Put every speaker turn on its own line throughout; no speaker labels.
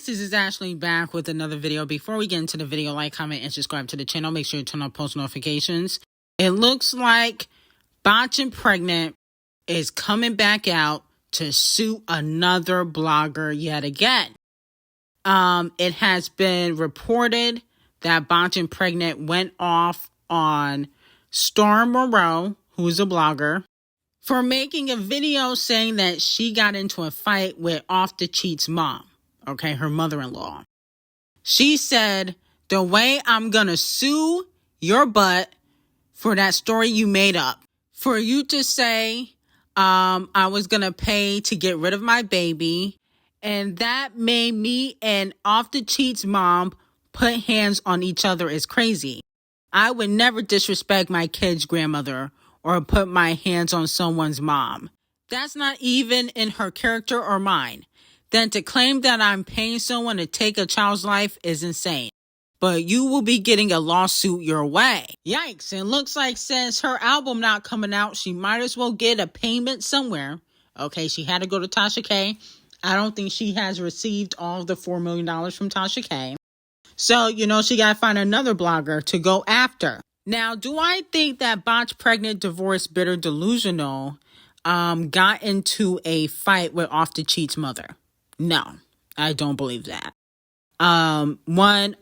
guys, this is Ashley back with another video. Before we get into the video, like, comment, and subscribe to the channel. Make sure you turn on post notifications. It looks like Icespxce is coming back out to sue another blogger yet again. It has been reported that Icespxce went off on Storm Moreau, who's a blogger, for making a video saying that she got into a fight with Off the Cheat's mom, okay, her mother-in-law. She said, the way I'm gonna sue your butt for that story you made up, for you to say I was gonna pay to get rid of my baby, and that made me and Off the Cheat's mom put hands on each other is crazy. I would never disrespect my kid's grandmother or put my hands on someone's mom. That's not even in her character or mine. Then to claim that I'm paying someone to take a child's life is insane. But you will be getting a lawsuit your way. Yikes, it looks like since her album not coming out, she might as well get a payment somewhere. Okay, she had to go to Tasha K. I don't think she has received all of the $4 million from Tasha K. So, she got to find another blogger to go after. Now, do I think that Icespxce, divorced, bitter, delusional, got into a fight with Off the Cheat's mother? No, I don't believe that. One,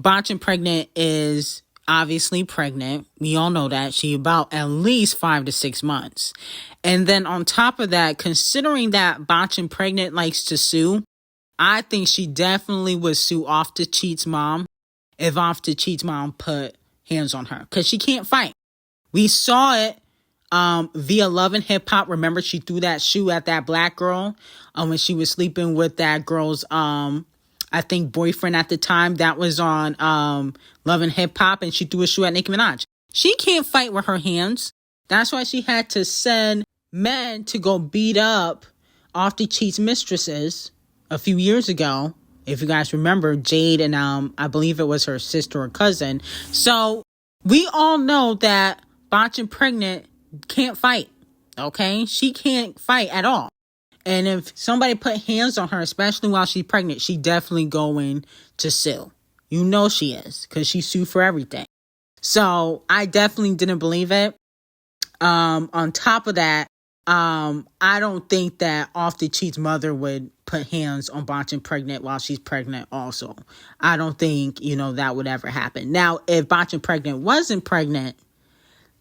Icespxce is obviously pregnant. We all know that. She about at least 5 to 6 months. And then on top of that, considering that Icespxce likes to sue, I think she definitely would sue Off the Cheat's mom if Off the Cheat's mom put hands on her, because she can't fight. We saw it via Love and Hip Hop. Remember, she threw that shoe at that black girl when she was sleeping with that girl's I think boyfriend at the time. That was on Love and Hip Hop, and she threw a shoe at Ckiminaj. She can't fight with her hands. That's why she had to send men to go beat up Off the Cheat's mistresses a few years ago. If you guys remember, Jade and I believe it was her sister or cousin. So we all know that Icespxce can't fight. Okay, she can't fight at all. And if somebody put hands on her, especially while she's pregnant, she definitely going to sue. You know she is, because she sued for everything. So I definitely didn't believe it. On top of that, I don't think that Off the Cheat's mother would put hands on Icespxce while she's pregnant also. I don't think, that would ever happen. Now, if Icespxce wasn't pregnant,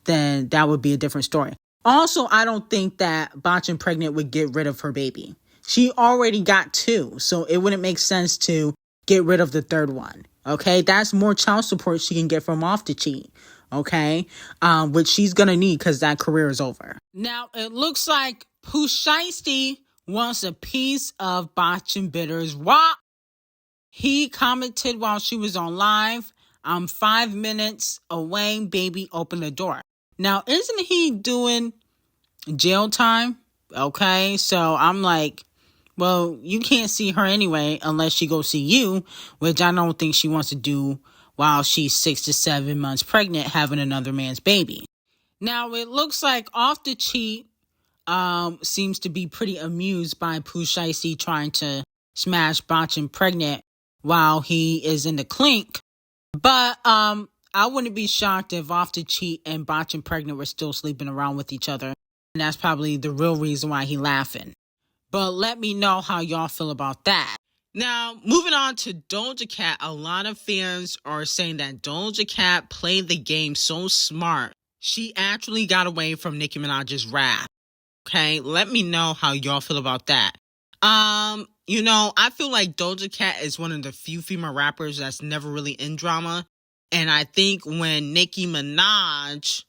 then that would be a different story. Also, I don't think that Icespxce would get rid of her baby. She already got 2, so it wouldn't make sense to get rid of the 3rd one. Okay, that's more child support she can get from Off the Cheat. Okay, which she's gonna need because that career is over. Now, it looks like Płayś wants a piece of Icespxce's rock. He commented while she was on live, I'm 5 minutes away, baby, open the door. Now, isn't he doing jail time? Okay, so I'm like, well, you can't see her anyway unless she goes see you, which I don't think she wants to do while she's 6 to 7 months pregnant having another man's baby. Now, it looks like Off the Cheat seems to be pretty amused by Płayś trying to smash Icespxce while he is in the clink. But I wouldn't be shocked if Off the Cheat and Icespxce were still sleeping around with each other. And that's probably the real reason why he's laughing. But let me know how y'all feel about that. Now, moving on to Doja Cat, a lot of fans are saying that Doja Cat played the game so smart. She actually got away from Nicki Minaj's wrath. Okay, let me know how y'all feel about that. I feel like Doja Cat is one of the few female rappers that's never really in drama. And I think when Nicki Minaj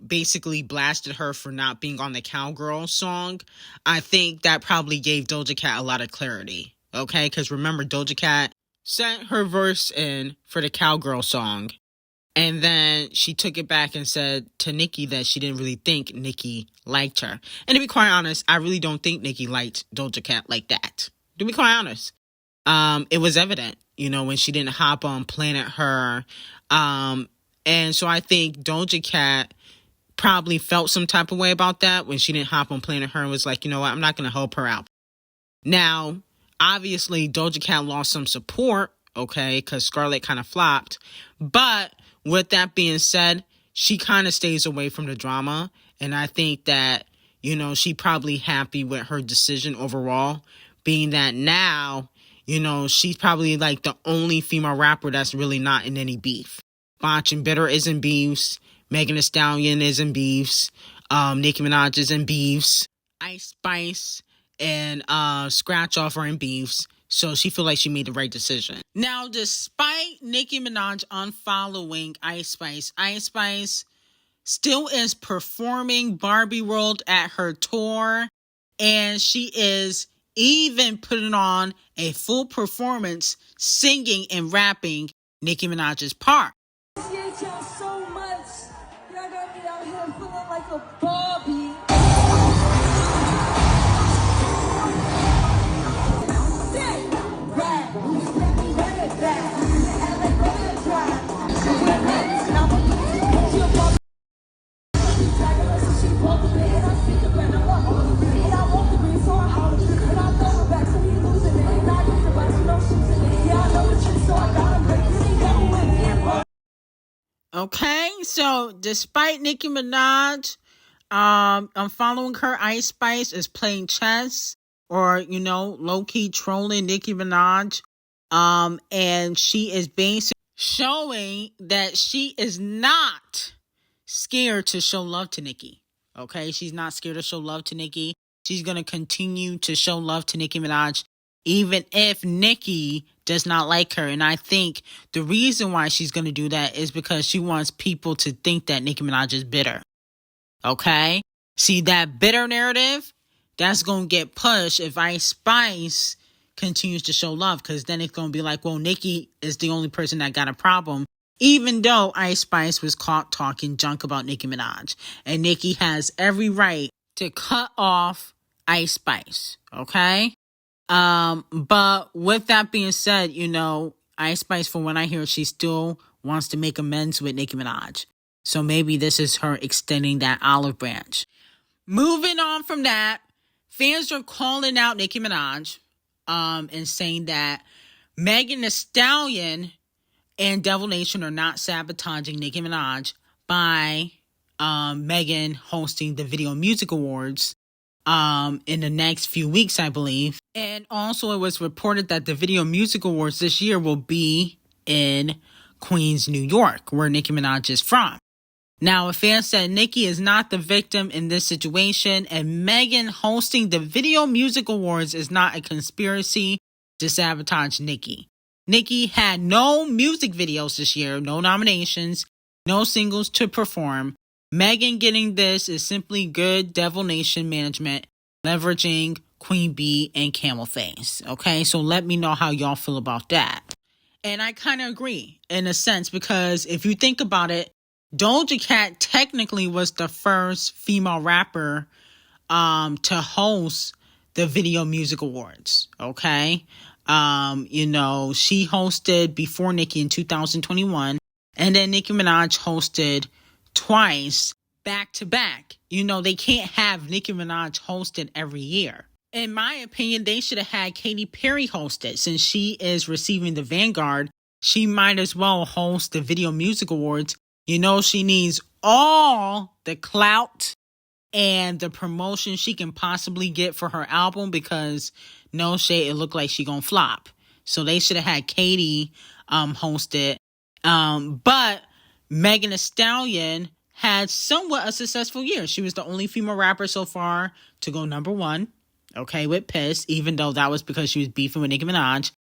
basically blasted her for not being on the Cowgirl song, I think that probably gave Doja Cat a lot of clarity. Okay, because remember, Doja Cat sent her verse in for the Cowgirl song, and then she took it back and said to Nicki that she didn't really think Nicki liked her. And to be quite honest, I really don't think Nicki liked Doja Cat like that. To be quite honest, it was evident, when she didn't hop on Planet Her. And so I think Doja Cat probably felt some type of way about that when she didn't hop on Planet Her and was like, you know what, I'm not going to help her out. Now, Obviously, Doja Cat lost some support, okay, because Scarlett kind of flopped. But with that being said, she kind of stays away from the drama. And I think that, you know, she probably happy with her decision overall, being that now, you know, she's probably like the only female rapper that's really not in any beef. Botch and Bitter is in beefs. Megan Thee Stallion is in beefs. Nicki Minaj is in beefs. Icespxce and Scratch Off are in beefs. So she feel like she made the right decision. Now, despite Nicki Minaj unfollowing Icespxce, Icespxce still is performing Barbie World at her tour. And she is even putting on a full performance singing and rapping Nicki Minaj's part.
Appreciate y'all so much. Y'all got me out here feeling like a Barbie.
Okay, so despite Nicki Minaj, I'm following her. Icespxce is playing chess, or, you know, low-key trolling Nicki Minaj. And she is basically showing that she is not scared to show love to Nicki. Okay, she's not scared to show love to Nicki. She's gonna continue to show love to Nicki Minaj, even if Nicki does not like her. And I think the reason why she's going to do that is because she wants people to think that Nicki Minaj is bitter. Okay? See, that bitter narrative, that's going to get pushed if Icespxce continues to show love, because then it's going to be like, well, Nicki is the only person that got a problem, even though Icespxce was caught talking junk about Nicki Minaj. And Nicki has every right to cut off Icespxce. Okay? But with that being said, you know, Icespxce, from what I hear, she still wants to make amends with Nicki Minaj. So maybe this is her extending that olive branch. Moving on from that, fans are calling out Nicki Minaj, and saying that Megan Thee Stallion and Devil Nation are not sabotaging Nicki Minaj by, Megan hosting the Video Music Awards in the next few weeks, I believe. And also it was reported that the Video Music Awards this year will be in Queens, New York, where Nicki Minaj is from. Now, a fan said Nicki is not the victim in this situation, and Megan hosting the Video Music Awards is not a conspiracy to sabotage Nicki. Nicki had no music videos this year, no nominations, no singles to perform. Megan getting this is simply good Devil Nation management, leveraging Queen Bee and Camel Face. Okay, so let me know how y'all feel about that. And I kind of agree in a sense, because if you think about it, Doja Cat technically was the first female rapper to host the Video Music Awards. Okay, you know, she hosted before Nicki in 2021, and then Nicki Minaj hosted twice back to back. You know, they can't have Nicki Minaj hosted every year. In my opinion, they should have had Katy Perry host it. Since she is receiving the Vanguard, she might as well host the Video Music Awards. You know, she needs all the clout and the promotion she can possibly get for her album, because no shade, it looked like she gonna flop. So they should have had Katy host it. But Megan Thee Stallion had somewhat a successful year. She was the only female rapper so far to go number one, okay, with Piss, even though that was because she was beefing with Nicki Minaj.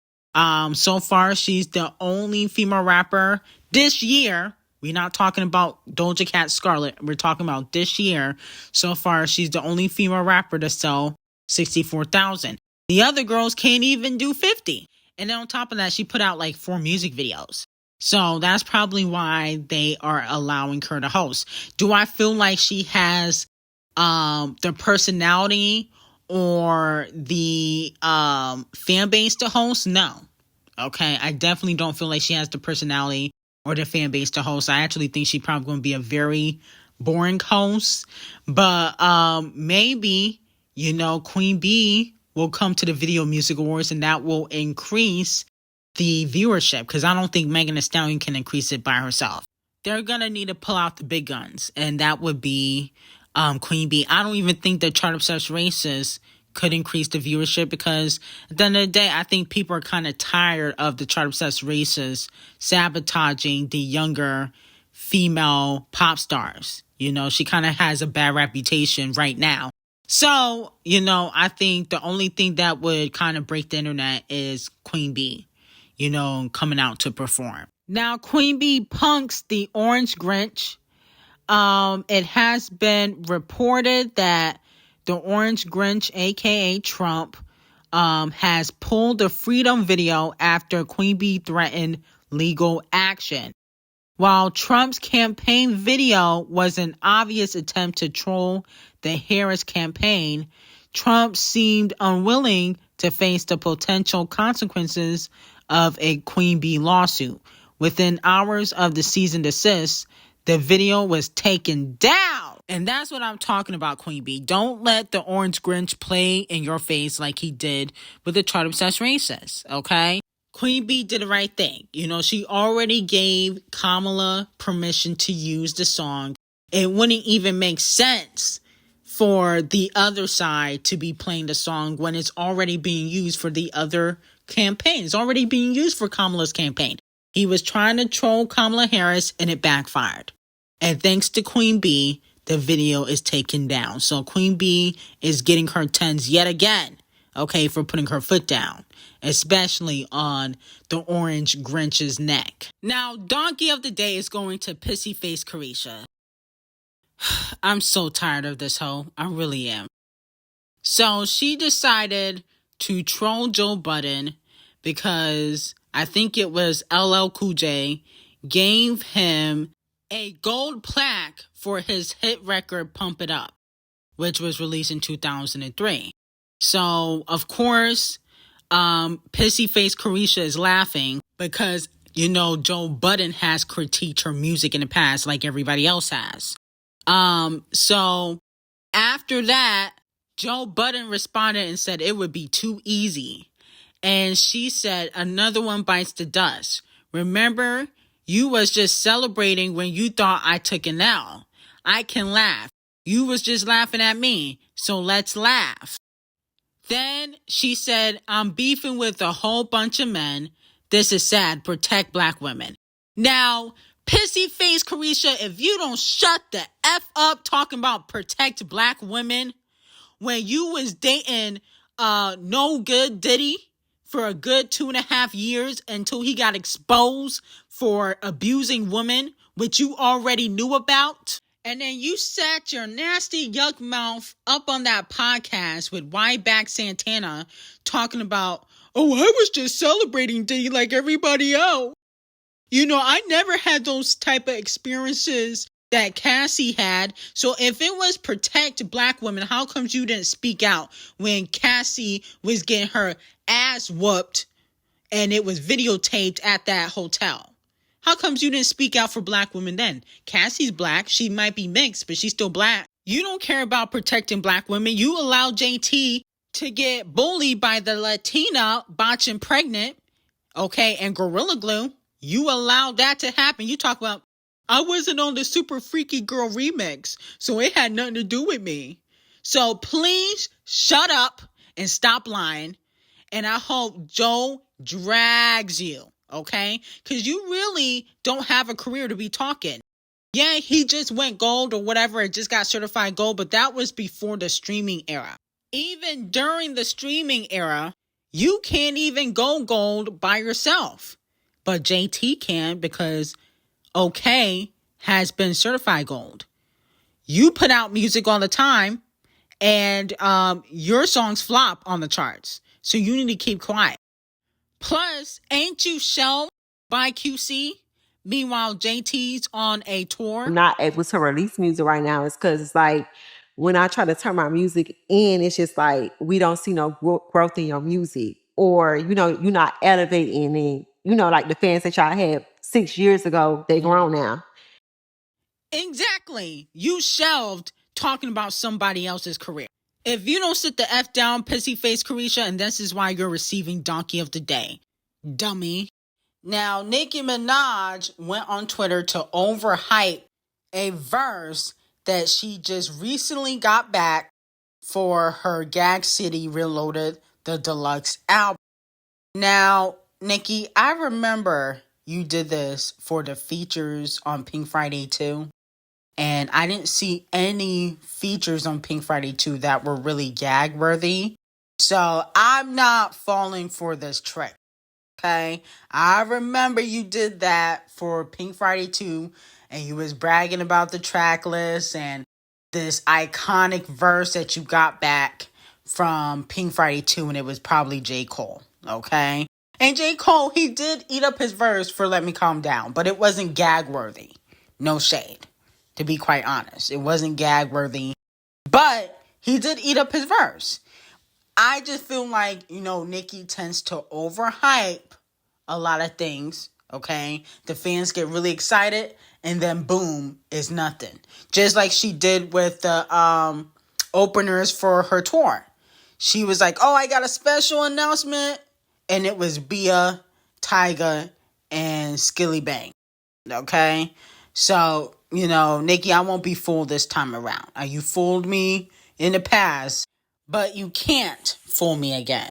So far, she's the only female rapper this year. We're not talking about Doja Cat, Scarlett. We're talking about this year. So far, she's the only female rapper to sell 64,000. The other girls can't even do 50. And then on top of that, she put out like 4 music videos. So that's probably why they are allowing her to host. Do I feel like she has the personality or the fan base to host? No. Okay, I definitely don't feel like she has the personality or the fan base to host. I actually think she's probably going to be a very boring host. But maybe, you know, Queen Bee will come to the Video Music Awards, and that will increase the viewership, because I don't think Megan Thee Stallion can increase it by herself. They're going to need to pull out the big guns, and that would be Queen Bee. I don't even think the chart obsessed races could increase the viewership, because at the end of the day, I think people are kind of tired of the chart obsessed races sabotaging the younger female pop stars. You know, she kind of has a bad reputation right now. So, you know, I think the only thing that would kind of break the internet is Queen Bee, you know, coming out to perform. Now, Queen Bee punks the Orange Grinch. It has been reported that the Orange Grinch, aka Trump, has pulled the Freedom video after Queen Bee threatened legal action. While Trump's campaign video was an obvious attempt to troll the Harris campaign, Trump seemed unwilling to face the potential consequences of a Queen Bee lawsuit. Within hours of the cease and desist, the video was taken down. And that's what I'm talking about, Queen Bee. Don't let the Orange Grinch play in your face like he did with the chart obsessed racists, okay? Queen Bee did the right thing. You know, she already gave Kamala permission to use the song. It wouldn't even make sense for the other side to be playing the song when it's already being used for the other campaign. It's already being used for Kamala's campaign. He was trying to troll Kamala Harris, and it backfired. And thanks to Queen Bee, the video is taken down. So Queen Bee is getting her tens yet again, okay, for putting her foot down, especially on the Orange Grinch's neck. Now, Donkey of the Day is going to Pissy Face Carisha. I'm so tired of this hoe. I really am. So she decided to troll Joe Budden because I think it was LL Cool J gave him a gold plaque for his hit record Pump It Up, which was released in 2003. So, of course, Pissy Face Carisha is laughing because, you know, Joe Budden has critiqued her music in the past like everybody else has. So after that, Joe Budden responded and said it would be too easy. And she said, another one bites the dust. Remember, you was just celebrating when you thought I took an L. I can laugh. You was just laughing at me. So let's laugh. Then she said, I'm beefing with a whole bunch of men. This is sad. Protect black women. Now, Pissy Face Carisha, if you don't shut the F up talking about protect black women when you was dating no good Diddy for a good 2.5 years until he got exposed for abusing women, which you already knew about. And then you sat your nasty yuck mouth up on that podcast with Back Santana talking about, oh, I was just celebrating Diddy like everybody else. You know, I never had those type of experiences that Cassie had. So if it was protect black women, how comes you didn't speak out when Cassie was getting her ass whooped and it was videotaped at that hotel? How comes you didn't speak out for black women then? Cassie's black. She might be mixed, but she's still black. You don't care about protecting black women. You allow JT to get bullied by the Latina botching pregnant, okay, and Gorilla Glue. You allowed that to happen. You talk about, I wasn't on the Super Freaky Girl remix, so it had nothing to do with me. So please shut up and stop lying. And I hope Joe drags you, okay? Because you really don't have a career to be talking. Yeah, he just went gold or whatever. It just got certified gold, but that was before the streaming era. Even during the streaming era, you can't even go gold by yourself. But JT can because OK has been certified gold. You put out music all the time and your songs flop on the charts. So you need to keep quiet. Plus, ain't you shelved by QC? Meanwhile, JT's on a tour.
I'm not able to release music right now. It's because it's like when I try to turn my music in, it's just like we don't see no growth in your music. Or, you know, you're not elevating it. You know, like the fans that y'all had 6 years ago, they grown now.
Exactly. You shelved talking about somebody else's career. If you don't sit the F down, pissy face Carisha, and this is why you're receiving Donkey of the Day. Dummy. Now, Nicki Minaj went on Twitter to overhype a verse that she just recently got back for her Gag City Reloaded, the deluxe album. Now, Nicki, I remember you did this for the features on Pink Friday 2. And I didn't see any features on Pink Friday 2 that were really gag worthy. So I'm not falling for this trick. Okay? I remember you did that for Pink Friday 2 and you was bragging about the track list and this iconic verse that you got back from Pink Friday 2 and it was probably J. Cole. Okay? And J. Cole, he did eat up his verse for Let Me Calm Down, but it wasn't gag worthy. No shade. To be quite honest, it wasn't gag worthy, but he did eat up his verse. I just feel like, Nicki tends to overhype a lot of things, okay? The fans get really excited, and then boom, it's nothing. Just like she did with the openers for her tour. She was like, oh, I got a special announcement, and it was Bia, Tyga, and Skilly Bang, okay? So, Nicki, I won't be fooled this time around. You fooled me in the past, but you can't fool me again.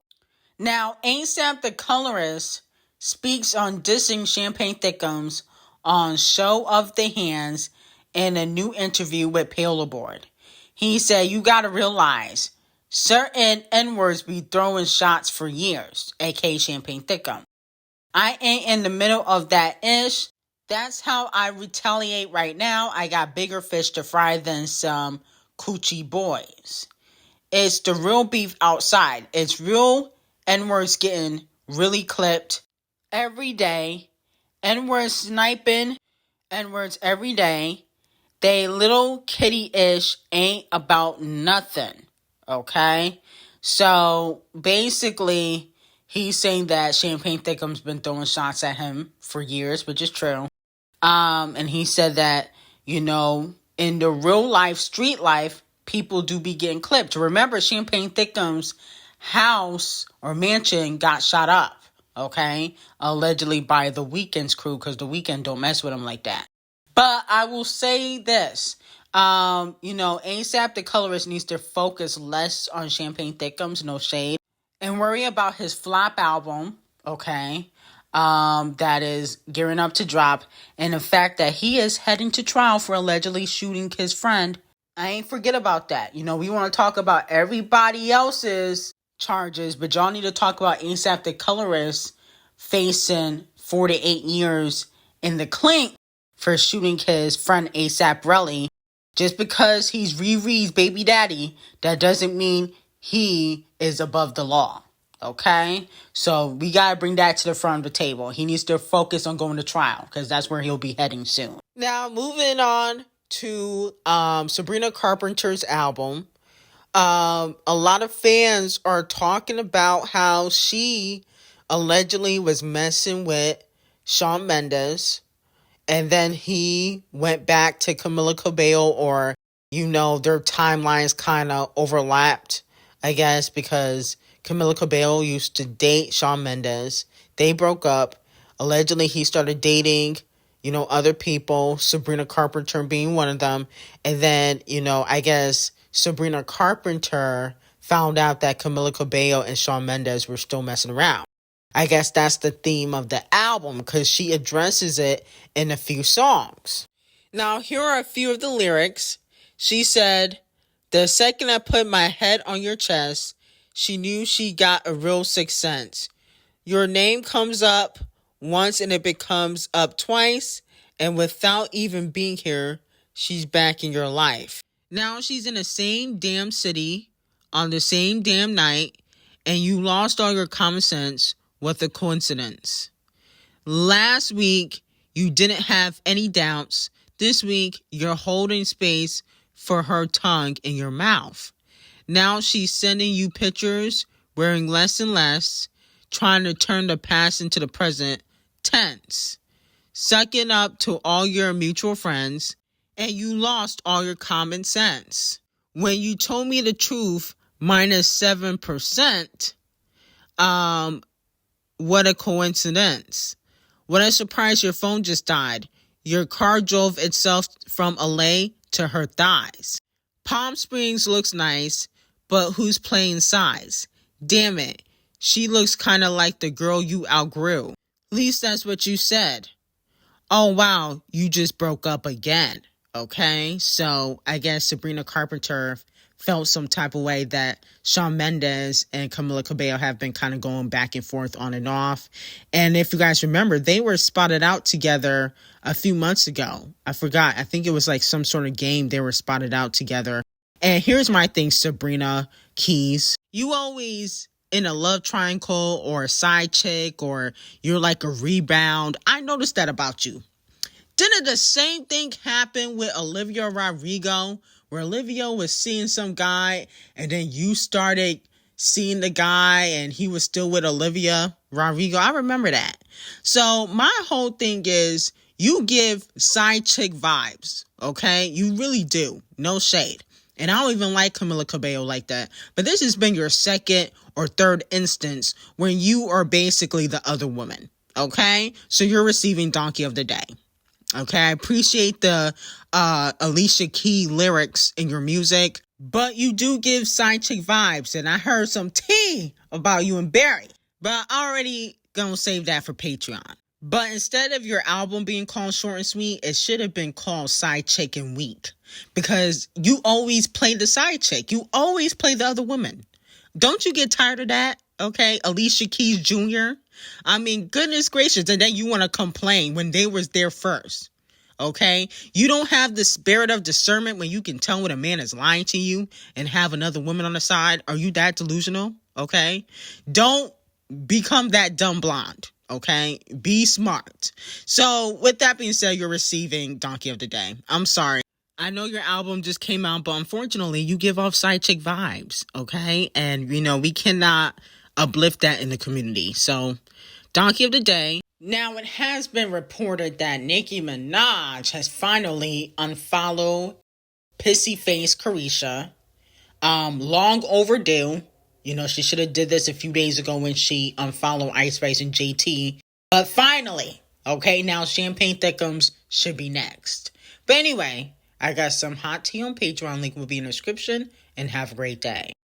Now, ASAP the Colorist speaks on dissing Champagne Thickums on Show of the Hands in a new interview with Paola Board. He said, you gotta realize, certain N-words be throwing shots for years, aka Champagne Thickum. I ain't in the middle of that ish. That's how I retaliate right now. I got bigger fish to fry than some coochie boys. It's the real beef outside. It's real N-words getting really clipped every day. N-words sniping N-words every day. They little kitty-ish ain't about nothing. Okay? So, basically, he's saying that Champagne Thickums been throwing shots at him for years, which is true. And he said that, in the real life, street life, people do be getting clipped. Remember, Champagne Thickums' house or mansion got shot up, okay? Allegedly by the Weeknd's crew, because the Weeknd don't mess with him like that. But I will say this, ASAP the Colorist needs to focus less on Champagne Thickums, no shade, and worry about his flop album, okay? That is gearing up to drop, and the fact that he is heading to trial for allegedly shooting his friend. I ain't forget about that. We want to talk about everybody else's charges, but y'all need to talk about ASAP the Colorist facing 4 to 8 years in the clink for shooting his friend ASAP Rocky. Just because he's Riri's baby daddy, that doesn't mean he is above the law. Okay? So we got to bring that to the front of the table. He needs to focus on going to trial because that's where he'll be heading soon. Now, moving on to Sabrina Carpenter's album. A lot of fans are talking about how she allegedly was messing with Shawn Mendes. And then he went back to Camila Cabello, or, their timelines kind of overlapped, I guess, because Camila Cabello used to date Shawn Mendes. They broke up. Allegedly, he started dating, other people, Sabrina Carpenter being one of them. And then, I guess Sabrina Carpenter found out that Camila Cabello and Shawn Mendes were still messing around. I guess that's the theme of the album because she addresses it in a few songs. Now, here are a few of the lyrics. She said, the second I put my head on your chest, she knew she got a real sixth sense. Your name comes up once and it becomes up twice. And without even being here, she's back in your life. Now she's in the same damn city on the same damn night. And you lost all your common sense. What a coincidence. Last week, you didn't have any doubts. This week, you're holding space for her tongue in your mouth. Now she's sending you pictures, wearing less and less, trying to turn the past into the present tense. Sucking up to all your mutual friends, and you lost all your common sense. When you told me the truth, minus 7%. What a coincidence. What a surprise, your phone just died. Your car drove itself from LA to her thighs. Palm Springs looks nice, but who's playing size? Damn it, she looks kind of like the girl you outgrew. At least that's what you said. Oh wow, you just broke up again. Okay, so I guess Sabrina Carpenter felt some type of way that Shawn Mendes and Camila Cabello have been kind of going back and forth on and off. And if you guys remember, they were spotted out together a few months ago. I forgot. I think it was like some sort of game they were spotted out together. And here's my thing, Sabrina Keys. You always in a love triangle or a side chick or you're like a rebound. I noticed that about you. Didn't the same thing happen with Olivia Rodrigo, where Olivia was seeing some guy and then you started seeing the guy and he was still with Olivia Rodrigo? I remember that. So my whole thing is you give side chick vibes, okay? You really do. No shade. And I don't even like Camila Cabello like that. But this has been your second or third instance when you are basically the other woman, okay? So you're receiving Donkey of the Day. Okay, I appreciate the Alicia Keys lyrics in your music, but you do give side chick vibes, and I heard some tea about you and Barry, but I already gonna save that for Patreon. But instead of your album being called Short and Sweet, it should have been called Side Chick and Weak, because you always play the side chick. You always play the other woman. Don't you get tired of that? Okay, Alicia Keys Jr. I mean, goodness gracious, and then you want to complain when they was there first. Okay, you don't have the spirit of discernment when you can tell when a man is lying to you and have another woman on the side. Are you that delusional? Okay, don't become that dumb blonde. Okay, be smart. So with that being said, you're receiving Donkey of the Day. I'm sorry. I know your album just came out, but unfortunately you give off side chick vibes. Okay, and you know we cannot uplift that in the community. So Donkey of the Day. Now, it has been reported that Nicki has finally unfollowed pissy face Carisha. Long overdue. You know, she should have did this a few days ago when she unfollowed Icespxce and JT. But finally, okay, now Champagne Thickums should be next. But anyway, I got some hot tea on Patreon. Link will be in the description. And have a great day.